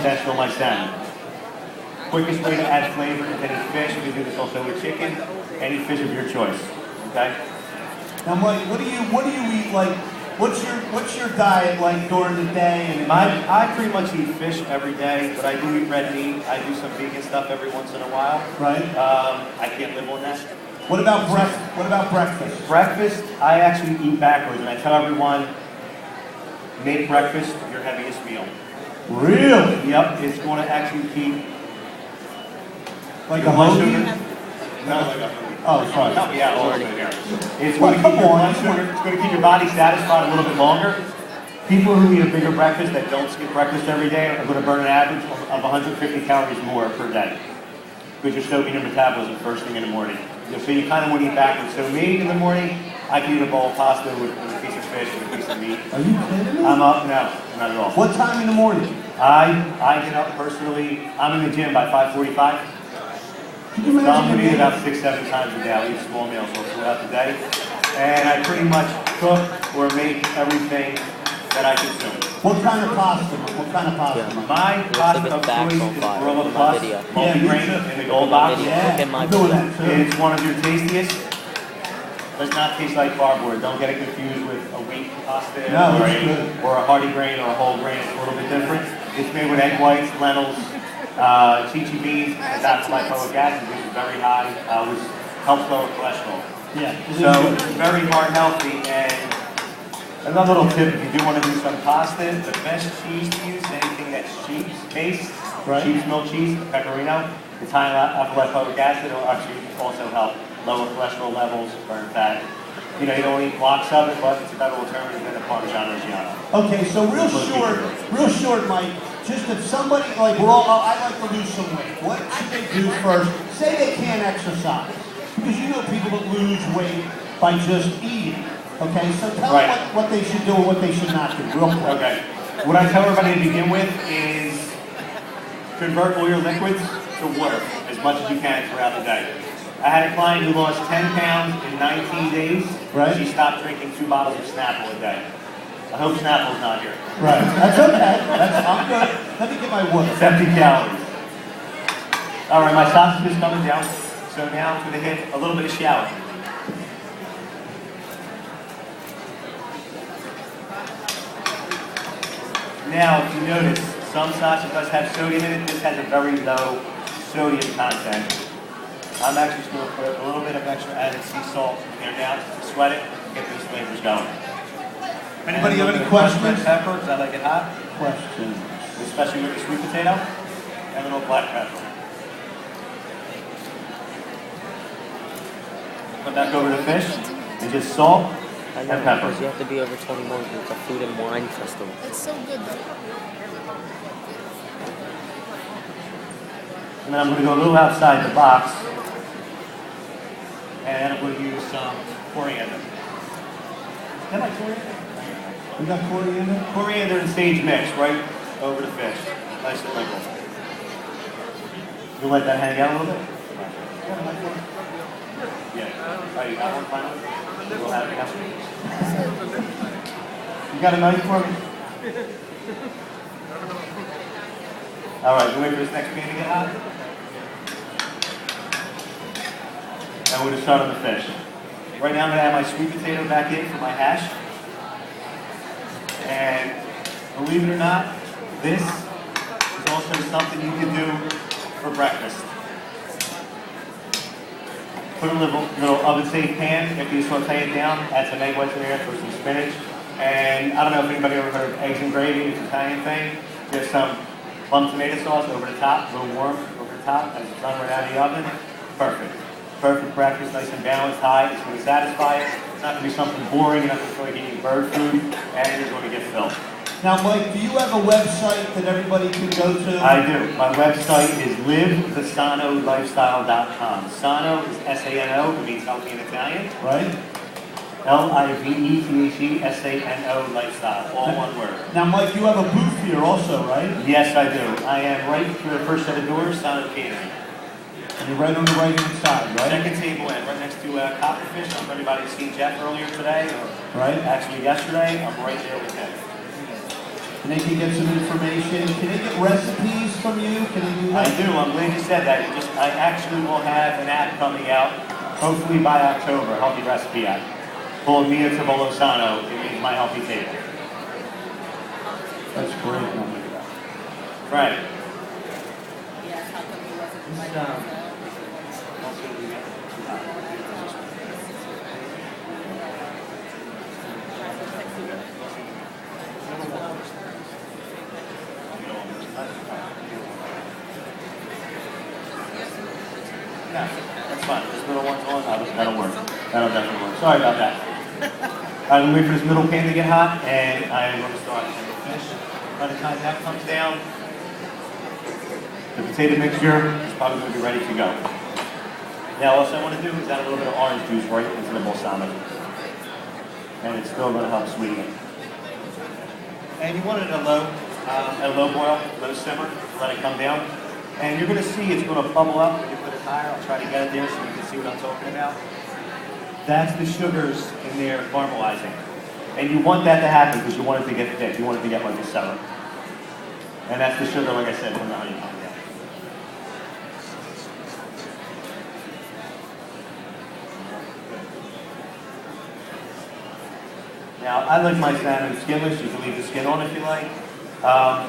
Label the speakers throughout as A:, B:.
A: test on my salmon. Quickest way to add flavor to any fish, we do this also with chicken, any fish of your choice, okay?
B: Now, Mike, what do you eat, like, what's your diet like during the day? And
A: I pretty much eat fish every day, but I do eat red meat. I do some vegan stuff every once in a while.
B: Right.
A: I can't live on that.
B: What about breakfast? What about breakfast?
A: Breakfast, I actually eat backwards, and I tell everyone, make breakfast your heaviest meal.
B: Really?
A: Yep, it's going to actually keep...
B: Like a hoagie?
A: No, like a hoagie.
B: Oh, sorry.
A: Help me out a little bit here. It's going to keep your lunch order, it's going to keep your body satisfied a little bit longer. People who eat a bigger breakfast that don't skip breakfast every day are going to burn an average of 150 calories more per day. Because you're stoking your metabolism first thing in the morning. So you kind of want to eat backwards. So me, in the morning, I can eat a bowl of pasta with a piece of fish and a piece of meat.
B: Are you kidding me?
A: I'm up, no, not at all.
B: What time in the morning?
A: I get up personally, I'm in the gym by 5:45.
B: Can you
A: So I'm going to eat
B: imagine?
A: about 6-7 times a day. I'll eat small meals all throughout the day. And I pretty much cook or make everything that I consume.
B: What kind of pasta? What kind of pasta?
C: Yeah.
A: My pasta of choice is Barilla Plus, multi-grain in the gold box.
B: Yeah, I'm doing that too.
A: It's one of your tastiest. Does not taste like cardboard. Don't get it confused with a wheat pasta
B: No, it's good.
A: or a hearty grain or a whole grain. It's a little bit different. It's made with egg whites, lentils, chichi beans, and that's lipoic acid, which is very high, which helps lower cholesterol.
B: Yeah.
A: So it's very heart healthy. And another little tip, if you do want to do some pasta, the best cheese to use, anything that's cheese-based,
B: Right.
A: cheese, milk cheese, pecorino, it's high in alpha-lipoic acid. It'll actually also help lower cholesterol levels, burn fat. You know, you don't eat blocks of it, but it's a better alternative than a Parmesan Reggiano.
B: Okay, so real short, Mike. Just if somebody, like I'd like to lose some weight. What should they do first? Say they can't exercise. Because you know people that lose weight by just eating. Okay, so tell them what they should do and what they should not do, real quick.
A: Okay. What I tell everybody to begin with is convert all your liquids to water as much as you can throughout the day. I had a client who lost 10 pounds in 19 days.
B: Right.
A: She stopped drinking 2 bottles of Snapple a day. I hope Snapple's not here.
B: Right. That's okay. I'm good. Let me get my water.
A: It's empty calories. All right, my sausage is coming down. So now I'm going to hit a little bit of shower. Now, if you notice, some sausage does have sodium in it. This has a very low sodium content. I'm actually just going to put a little bit of extra added sea salt here now to sweat it, get those flavors going.
B: Anybody have any
A: Crushed
B: questions?
A: red pepper, because I like it hot,
B: Questions.
A: especially with the sweet potato, and a little black pepper. Put back over the fish, and just salt
C: I
A: and
C: know,
A: pepper.
C: because you have to be over 21 because it's a food and wine festival.
D: It's so good though.
A: And then I'm going to go a little outside the box, and I'm going to use some coriander. Is that my coriander?
B: We got coriander?
A: Coriander and sage mix right over the fish. Nice and liquid. You'll let that hang out a little bit? Yeah. Oh, you got one finally? We'll have it now. You got a knife for me? All right, we'll wait for this next pan to get hot. And we're going to start on the fish. Right now I'm going to add my sweet potato back in for my hash. And believe it or not, this is also something you can do for breakfast. Put a little oven-safe pan. After you saute it down, add some egg whites in there, throw some spinach. And I don't know if anybody ever heard of eggs and gravy, it's an Italian thing. Just some plum tomato sauce over the top, a little warm over the top, and it's done right out of the oven. Perfect. Perfect breakfast, nice and balanced, high. It's going to satisfy it. It's not going to be something boring. You're not going to feel like eating bird food, and you're going to get filled.
B: Now, Mike, do you have a website that everybody can go to?
A: I do. My website is livethesanolifestyle.com. Sano is S-A-N-O, it means healthy in Italian.
B: Right?
A: L-I-V-E-T-H-E-S-A-N-O lifestyle, all one word.
B: Now, Mike, you have a booth here also, right?
A: Yes, I do. I am right through the first set of doors, Sano Catering.
B: And you're right on the right-hand side, right?
A: Second table in, right next to Copperfish. I don't know if anybody's seen Jeff earlier today, or
B: Right?
A: actually yesterday. I'm right there with him.
B: And they can get some information. Can they get recipes from you? Can they do
A: I
B: that?
A: do. I'm glad you said that. I actually will have an app coming out, hopefully by October, a healthy recipe app, called Mia Tavolo Sano. It means my healthy table.
B: That's great.
A: Right. No, that's fine. This middle one's on. That'll work. That'll definitely work. Sorry about that. I'm going to wait for this middle pan to get hot, and I am going to start the fish. By the time that comes down, the potato mixture is probably going to be ready to go. Now, what I want to do is add a little bit of orange juice right into the balsamic. And it's still going to help sweeten it. And you want it at a low boil, low simmer, let it come down. And you're going to see it's going to bubble up when you put it higher. I'll try to get it there so you can see what I'm talking about. That's the sugars in there caramelizing. And you want that to happen because you want it to get thick. You want it to get like a syrup. And that's the sugar, like I said, from the honey pie. Now, I like my salmon skinless. You can leave the skin on if you like.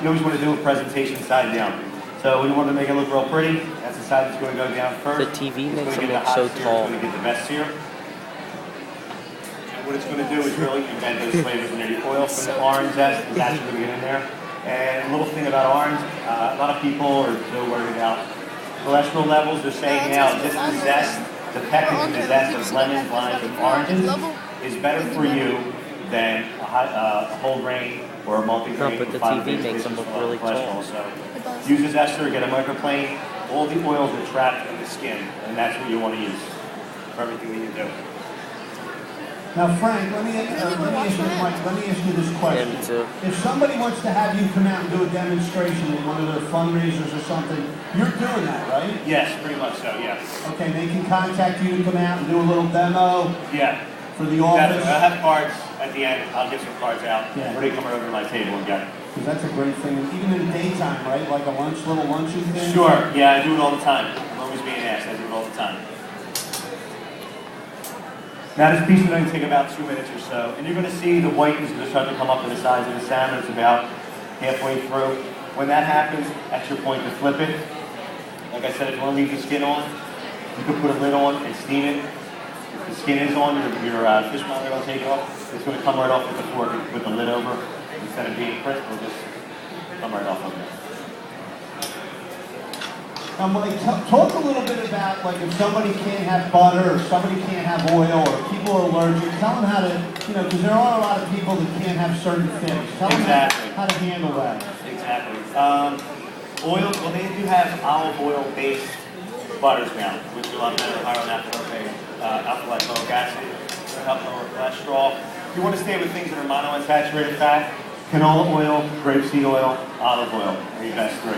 A: You always want to do a presentation side down. So we want to make it look real pretty. That's the side that's going to go down first.
C: The TV
A: It's
C: makes
A: going to
C: it
A: get
C: look
A: the hot
C: so
A: sear.
C: tall.
A: It's going to get the best sear. And what it's going to do is really embed those flavors in there. The oil from the orange zest is actually going to get in there. And a little thing about orange, a lot of people are so worried about cholesterol levels. They're saying now just the zest, the pectin and the zest of lemons, limes, and oranges is better for you than a whole grain or a multi-grain.
C: No, but the TV makes them look really tall.
A: So use a zester, get a microplane. All the oils are trapped in the skin, and that's what you want to use for everything that you do.
B: Now, Frank, let me ask you this question.
C: Yeah, me too.
B: If somebody wants to have you come out and do a demonstration in one of their fundraisers or something, you're doing that, right?
A: Yes, pretty much so, yes.
B: Okay, they can contact you to come out and do a little demo
A: Yeah.
B: for the office.
A: Definitely. I'll have cards at the end. I'll get some cards out.
B: Yeah.
A: Or they come over to my table and get it.
B: Because that's a great thing, even in the daytime, right? Like a little luncheon thing?
A: Sure. Yeah, I do it all the time. I'm always being asked. I do it all the time. Now this piece is going to take about 2 minutes or so. And you're going to see the white is going to start to come up to the size of the salmon. It's about halfway through. When that happens, that's your point to flip it. Like I said, if you want to leave the skin on, you can put a lid on and steam it. If the skin is on, your fish mounder will take off. It's going to come right off with the fork with the lid over. Instead of being crisp, it'll just come right off of it.
B: Mike, talk a little bit about, like, if somebody can't have butter or somebody can't have oil or people are allergic, tell them how to, because there are a lot of people that can't have certain things. Tell them how to handle that.
A: Exactly. Oil, well, they do have olive oil-based butters now, which are a lot better, higher on alpha-lipoic acid, to help lower cholesterol. You want to stay with things that are monounsaturated fat. Canola oil, grapeseed oil, olive oil are your best three.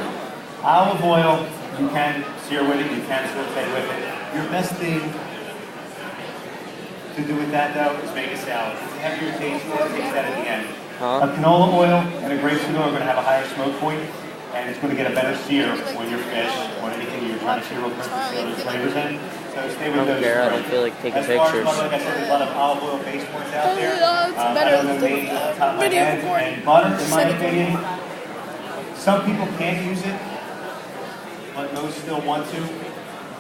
A: Olive oil, you can sear with it, you can saute with it. Your best thing to do with that, though, is make a salad. If you have your taste that at the end. A canola oil and a grapeseed oil are going to have a higher smoke point, and it's going to get a better sear on your fish, on anything you're trying to sear real quick to seal those flavors in. So stay with those.
C: I don't feel like taking pictures.
A: As far as, like I said, there's a lot of olive oil-based ones out there.
D: It's better
A: I don't know the names off the top of my
D: video
A: head.
D: recording.
A: And butter, in my opinion, some people can't use it, but most still want to.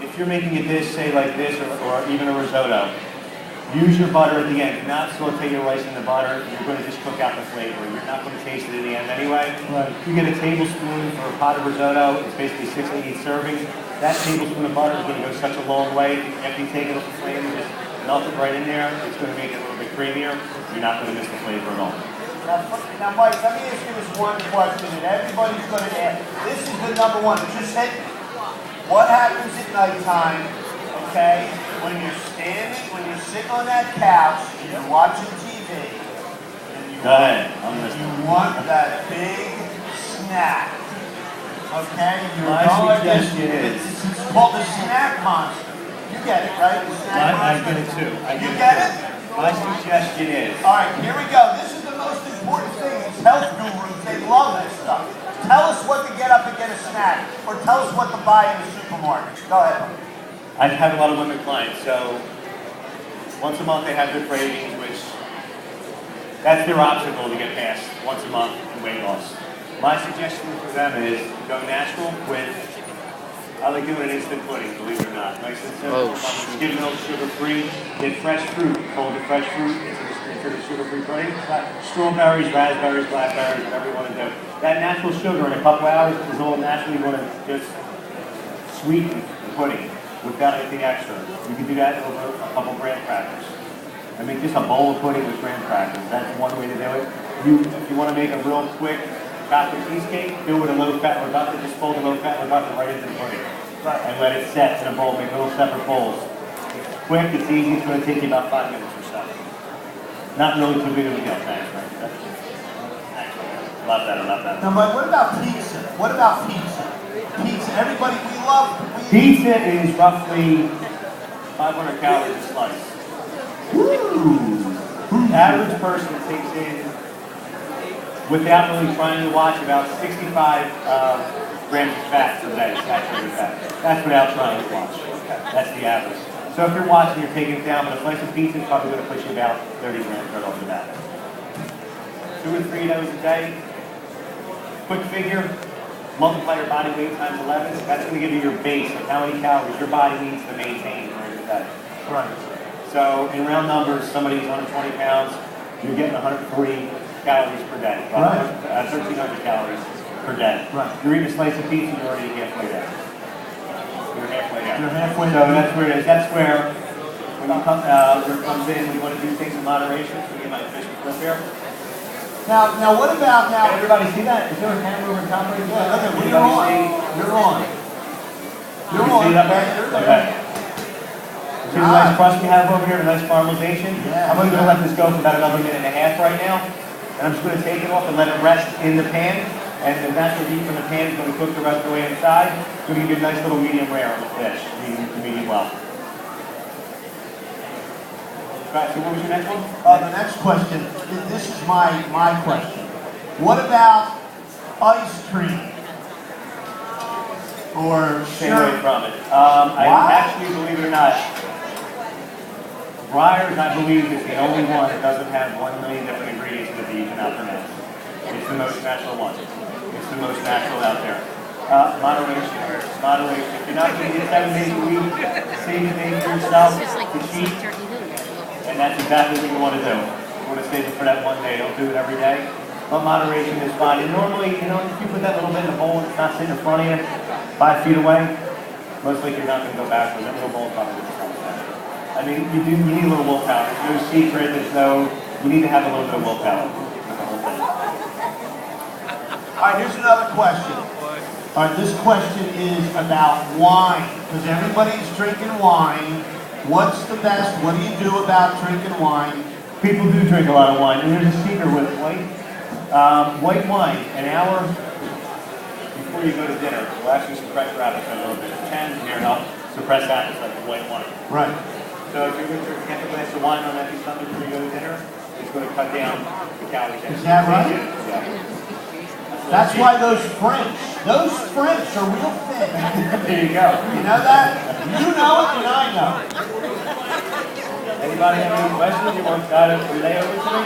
A: If you're making a dish, say like this, or even a risotto, use your butter at the end. Do not saute your rice in the butter. You're going to just cook out the flavor. You're not going to taste it in the end anyway.
B: Right.
A: You get a tablespoon for a pot of risotto. It's basically 6 to 8 servings. That tablespoon of butter is going to go such a long way. After you take it off the flame and just melt it right in there, it's going to make it a little bit creamier. You're not going to miss the flavor at all.
B: Now, Mike, let me ask you this one question that everybody's going to ask. This is the number one. Just hit me. What happens at nighttime, okay, when you're sitting on that couch, and you're watching TV, and
A: Go ahead. I'm listening.
B: you want that big snack, okay?
A: My suggestion is-
B: It's called the snack monster. You get it, right? The snack
A: I
B: monster.
A: get it too.
B: You get it?
A: My suggestion is,
B: All right, here we go. This is the most important thing. These health gurus, they love this stuff. Tell us what to get up and get a snack, or tell us what to buy in the supermarket. Go ahead.
A: I have a lot of women clients, so once a month they have their cravings, which that's their obstacle to get past once a month in weight loss. My suggestion for them is go natural with, I like doing an instant pudding, believe it or not. Nice and simple, skim milk, sugar-free, get fresh fruit, cold the fresh fruit into the sugar-free pudding. Strawberries, raspberries, blackberries, whatever you want to do. That natural sugar in a couple hours is all naturally going to just sweeten the pudding without anything extra. You can do that over a couple graham crackers. I mean, just a bowl of pudding with graham crackers. That's one way to do it. If you want to make a real quick chocolate cheesecake, do it with a low-fat reductant. Just fold the low-fat reductant right into the pudding and let it set in a bowl. Make little separate bowls. It's quick, it's easy. It's going to take you about 5 minutes or so. Not really too big of a deal, thanks, right? Love that, love that.
B: Now, but what about pizza? What about pizza? Pizza, everybody, we love
A: pizza is roughly 500 calories a slice.
B: Woo!
A: The average person takes in, without really trying to watch, about 65 grams of fat per day, saturated fat. That's without trying to watch. That's the average. So if you're watching, you're taking it down, but a slice of pizza is probably going to push you about 30 grams right off the bat. 2 or 3 of those a day. Quick figure, multiply your body weight times 11. That's going to give you your base of how many calories your body needs to maintain during the day.
B: Right.
A: So in round numbers, somebody's 120 pounds, you're getting 140 calories per day.
B: Right.
A: 1,300 calories per day.
B: Right.
A: You're eating a slice of pizza, you're already halfway there. You're halfway there.
B: You're halfway
A: So
B: there.
A: that's where it is. That's where, when you come, comes in, we want to do things in moderation. So we get my fish clip here.
B: Now, what about
A: Can everybody see that? Is there a camera over top right there?
B: Okay, well,
A: Everybody see?
B: you're on.
A: You can see it up there?
B: You're there.
A: Okay. See the nice crust we have over here, the nice caramelization?
B: Yeah.
A: I'm only going to let this go for about another minute and a half right now. And I'm just going to take it off and let it rest in the pan. And the natural heat from the pan is going to cook the rest of the way inside. It's going to give you a nice little medium rare on the fish, medium well. Right, so what was your next one?
B: The next question, this is my question. What about ice cream? Or
A: Stay away from it. I actually, believe it or not, Breyers, I believe, is the only one that doesn't have 1 million different ingredients that you cannot pronounce. It's the most natural one. It's the most natural out there. Moderation. Moderation. If you're not going to get 7 days a week, seasoning yourself to cheat, and that's exactly what you want to do. You want to save it for that 1 day. Don't do it every day. But moderation is fine. And normally, if you put that little bit in the bowl and it's not sitting in front of you, 5 feet away, most likely you're not going to go backwards. That little bowl probably doesn't come back. I mean, you need a little willpower. There's no secret. You need to have a little bit of willpower.
B: All right, here's another question. All right, this question is about wine, because everybody's drinking wine. What's the best? What do you do about drinking wine?
A: People do drink a lot of wine, and there's a secret with white wine. An hour before you go to dinner will actually suppress your appetite a little bit. It can here help suppress appetite with white wine.
B: Right.
A: So if you're going to drink half a glass of wine on that Sunday before you go to dinner, it's going to cut down the calories.
B: Is that right?
A: Yeah.
B: That's why those French are real thin.
A: There you go.
B: You know that? You know it and I know.
A: Anybody have any questions you want to relay over to me?